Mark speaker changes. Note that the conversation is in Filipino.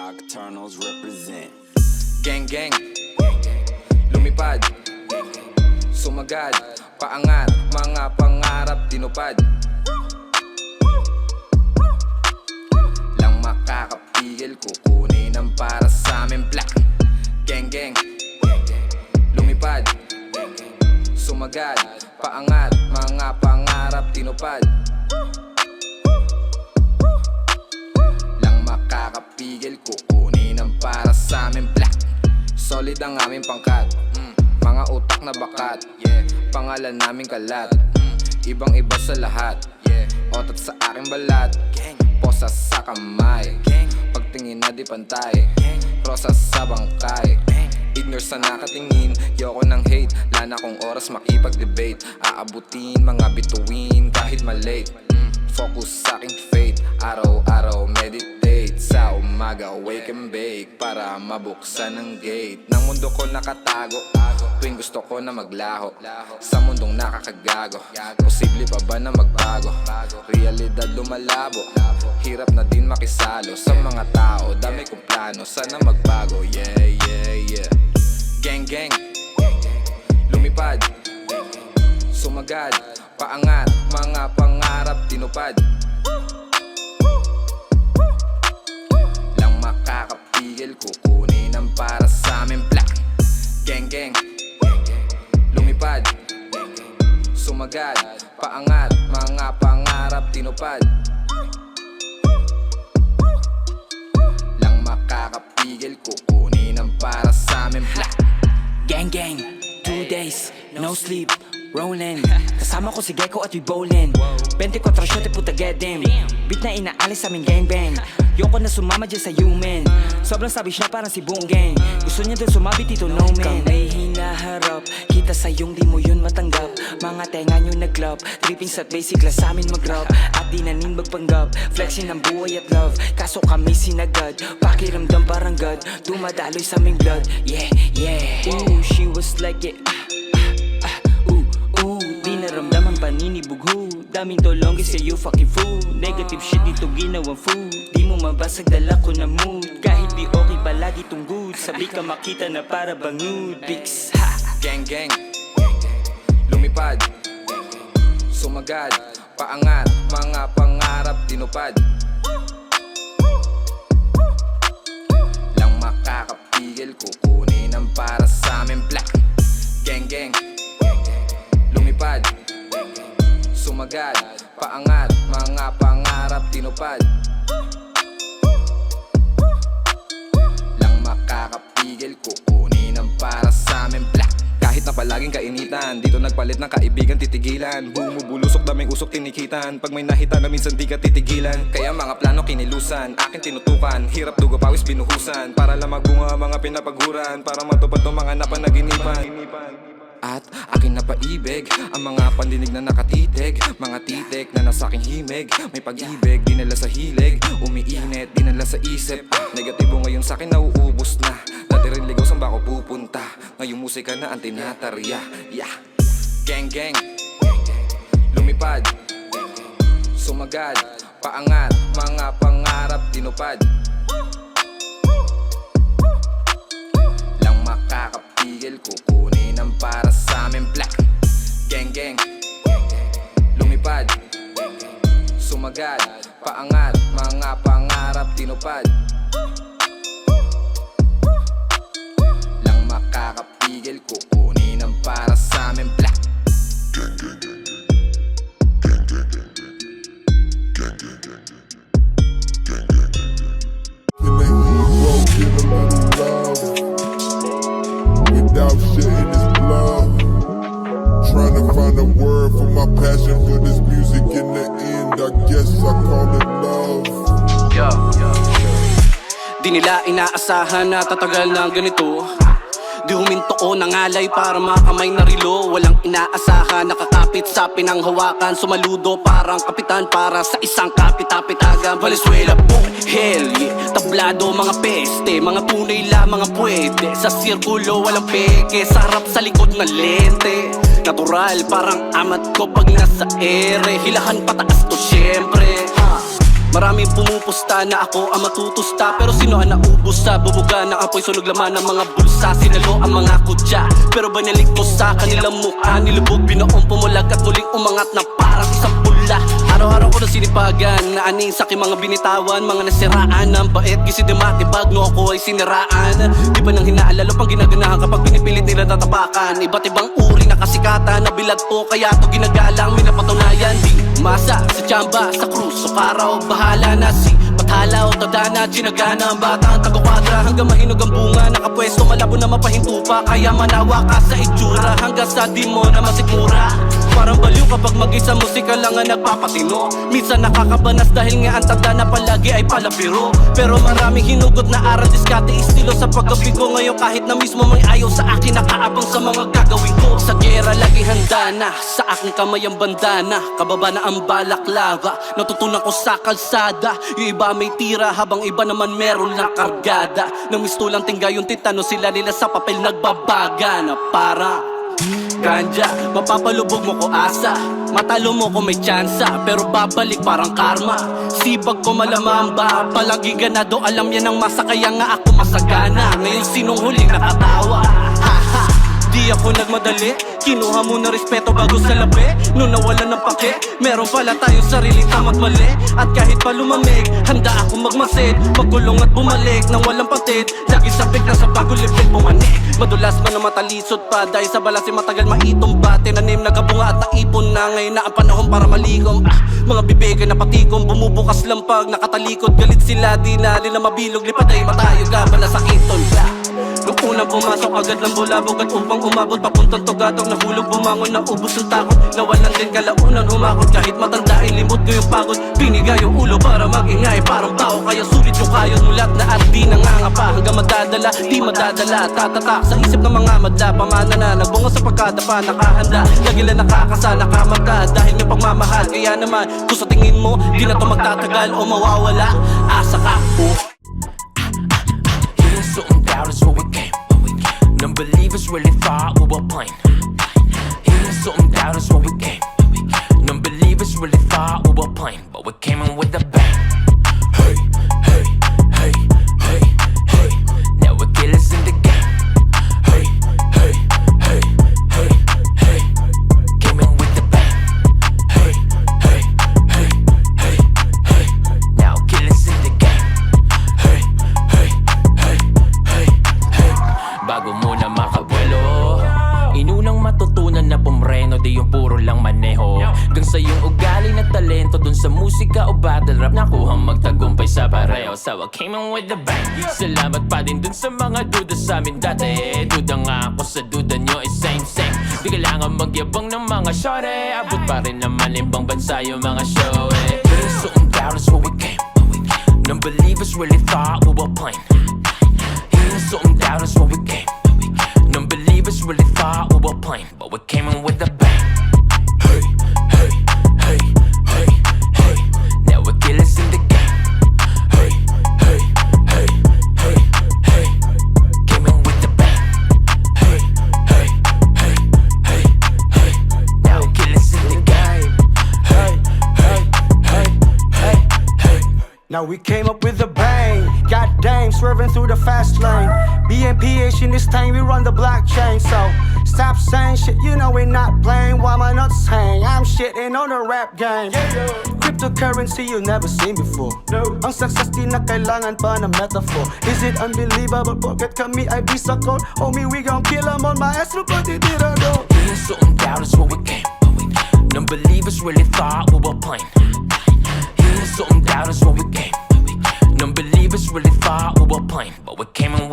Speaker 1: Nocturnals represent.
Speaker 2: Gang gang, lumipad, sumagad, paangat, mga pangarap tinupad. Lang makakapigil, kukunin ang para sa amin black. Gang gang, lumipad, sumagad, paangat, mga pangarap tinupad. Lang makakapigil, kukunin ang para sa amin black. Solid ang aming pangkat, mga utak na bakat, pangalan namin kalat, ibang iba sa lahat, otot sa aking balat, posa sa kamay, pagtingin na di pantay, rosas sa bangkay. Ignore sa nakatingin, yoko ng hate, lana kong oras makipag-debate, aabutin mga bituin kahit malate. Focus sa aking fate, araw-araw meditate, sa umaga wake and bake, para mabuksan ang gate ng mundo ko nakatago. Tuwing gusto ko na maglaho sa mundong nakakagago, posible pa ba na magbago? Realidad lumalabo, hirap na din makisalo sa mga tao, dami kong plano, sana magbago. Yeah, yeah, yeah. Gang gang, lumipad, sumagad, paangat, mga pangarap tinupad. Lang makakapigil, kukunin ang para sa amin black. Gang gang, lumipad, sumagad, paangat, mga pangarap tinupad. Lang makakapigil, kukunin ang para sa amin black.
Speaker 3: Gang gang, 2 days, no sleep, rolling. Kasama ko si Gecko at we bowling. 24 shot puta get them. Beat na inaalis sa aming gangbang. Yoko na sumama dyan sa human. Sobrang sabish na parang si Boom Gang. Gusto niya dun sumabit dito no man. Kami hinaharap, kita sa yung di mo yun matanggap. Mga tenga nyo nag-club, tripping sa basic la sa amin mag-rap. At di nanin magpanggap, flexing ng buhay at love. Kaso kami sinagad, pakiramdam parang God. Dumadaloy sa aming blood, yeah, yeah. Ooh, she was like it, di naramdaman paninibog ho. Daming dolongge sa you fucking fool. Negative shit dito ginawang fool. Di mo mabasag dala ko na mood. Kahit di okay palagi tong good, sabi ka makita na para bangud. Bigs ha.
Speaker 2: Gang gang, lumipad, sumagad, paangat, mga pangarap tinupad. Lang makakapigil, kukunin ang para sa amin black. Gang gang, lumipad, sumagad, paangat, mga pangarap tinupad. Lang makakapigil, kukunin ang para sa amin black. Kahit na palaging kainitan, dito nagpalit ng kaibigan titigilan. Bumubulusok daming usok tinikitan, pag may nakita na minsan di ka titigilan. Kaya mga plano kinilusan, akin tinutukan, hirap dugo pawis binuhusan, para lang magbunga mga pinapaghuran, para matupad ng mga napanaginipan. At aking napaibig ang mga pandinig na nakatitig, mga titik na nasa aking himig. May pag-ibig, dinala sa hilig, umiinit, dinala sa isip. Negatibo ngayon sa akin nauubos na, dati rin ligaw saan ba ako pupunta, ngayong musika na ang tinatarya. Yeah. Gang gang, lumipad, sumagad, paangat, mga pangarap tinupad. Lang makakapigil, kukunin ang para sa amin black. Gang gang, lumipad, sumagad, paangat, mga pangarap tinupad. Lang makakapigil, kukunin ang para sa amin black.
Speaker 4: Without shedding his blood, trying to find a word for my passion for this music. In the end, I guess I call it love.
Speaker 5: Di nila inaasahan na tatagal ng ganito. Di huminto ko ng alay para makamay na rilo. Walang inaasahan, nakakapit sa pinanghawakan. Sumaludo parang kapitan para sa isang kapitapitagan. Valenzuela boom, hell yeah. Tablado mga peste, mga tunay lang mga pwede. Sa sirkulo walang peke, sarap sa likod ng lente. Natural parang amat ko pag nasa ere. Hilahan pataas to syempre ha. Maraming pumupusta na ako ang matutusta, pero sino ang naubos sa bubuga ng apoy? Sunog laman ng mga bulsa, sinalo ang mga kutya, pero banalik ko sa kanilang mukha. Nilubog, binoong pumulag at muling umangat na parang isang pula. Araw-araw ko na sinipagan, naaning sa aking mga binitawan, mga nasiraan ng bait, gisi matibag no ako ay siniraan. Di ba nang hinaalala pang ginaganahan kapag pinipilit nila tatapakan? Iba't ibang uri na kasikatan, nabilad ko kaya to ginagalang, minapatunayan. Di masa sa tsamba, sa krus, o karaw, bahala na si Pathala o tadana, sinagana ang bata ang taga-kwadra. Hanggang mahinog ang bunga, nakapwesto, malabo na mapahinto pa, kaya manawa ka sa itsura, hanggang sa di mo na masikmura. Parang baliw kapag mag-isa musika lang ang nagpapatino. Minsan nakakabanas dahil nga ang tanda na palagi ay palabiro. Pero maraming hinugot na aral, diskarte, estilo sa paggabi ko. Ngayon kahit na mismo may ayaw sa akin, nakaabang sa mga gagawin ko. Sa gera lagi handa na, sa aking kamay ang bandana, kababa na ang balaklava, natutunan ko sa kalsada. Yung iba may tira, habang iba naman meron lang kargada. Nang mistulang tingga yung titano, sila nila sa papel nagbabaga na para ganja. Mapapalubog mo ko asa, matalo mo ko may tsansa, pero babalik parang karma. Sipag ko malamang ba, palagi ganado, alam yan ang masa, kaya nga ako masagana. Ngayon sinong huling nakatawa? Haha, di ako nagmadali, kinuha mo na respeto bago sa labi. Nung nawalan ng pake, meron pala tayo sarili tama't mali. At kahit pa lumamig, handa ako magmasid, magkulong at bumalik nang walang patid. Lagi sabik na sa bago lipid pumanik. Madulas man na matalisod pa, dahil sa balas ay matagal maitumba. Tinanim nagabunga at naipon na, ngayon na ang panahon para malikom. Mga bibigay na patikom, bumubukas lang pag nakatalikod. Galit sila, di na nila mabilog, lipad ay matayo ka ba na sakiton. Nung unang pumasok agad ng bulabog, at upang umabot papuntang tugatong nahulog, bumangon na ubos ang takot. Nawalan din kalaunan humakot, kahit matanda ay limot ko yung pagod. Binigay yung ulo para magingay parang tao, kaya sulit yung kayod mulat na at di nangangapa. Hanggang madadala, di madadala, tatatak sa isip ng mga madla. Pamana na, nagbunga sa pagkadapa, nakahanda, lagi lang nakakasala kamata. Dahil may pagmamahal, kaya naman kung sa tingin mo di na to magtatagal o mawawala, asa ka po.
Speaker 6: Something doubt is where we came. Non-believers really thought we were playing. Hearing something doubt is where we came. Non-believers really thought we were playing, but we came in with a bang. Hey, hey, hey, hey, hey. Now we're killers in the game. Hey, hey, hey, hey, hey. Came in with a bang. Hey, hey, hey, hey, hey. Now killers in the game. Hey, hey, hey. Bago mo na makabuelo, inunang matutunan na pumreno, di yung puro lang maneho. Gang sa iyong ugali na talento, dun sa musika o battle rap, nakuhang magtagumpay sa pareho. So I came in with the bang. Salamat pa din dun sa mga duda sa amin dati. Duda nga ako sa duda nyo is same. Di kailangan magyabang ng mga shorty, abot pa rin naman ibang bansa yung mga show eh. So doubt is where we came. Non-believers really thought we were playing. Something doubt is where we came. Non-believers really thought we were playing, but we came in with a bang. Hey, hey, hey, hey, hey. Now we're killers in the game. Hey, hey, hey, hey, hey. Came in with a bang. Hey, hey, hey, hey, hey. Now we're killers in the game.
Speaker 7: Hey, hey, hey, hey, hey. Now we came up with a bang. God damn, swerving through the fast lane. BNPH in this thing, we run the blockchain. So stop saying shit, you know we're not playing. Why my nuts hang? I'm shitting on the rap game. Cryptocurrency you never seen before. Ang success di na kailangan pa na metaphor. Is it unbelievable? Pocket kami ay bisa cold. Homie, we gon' kill 'em on my ass, but it didn't go.
Speaker 6: Hearing something doubt is where we came. Non-believers really thought we were playing. Hearing something doubt is where we came. Non-believers really thought we were playing, but we came in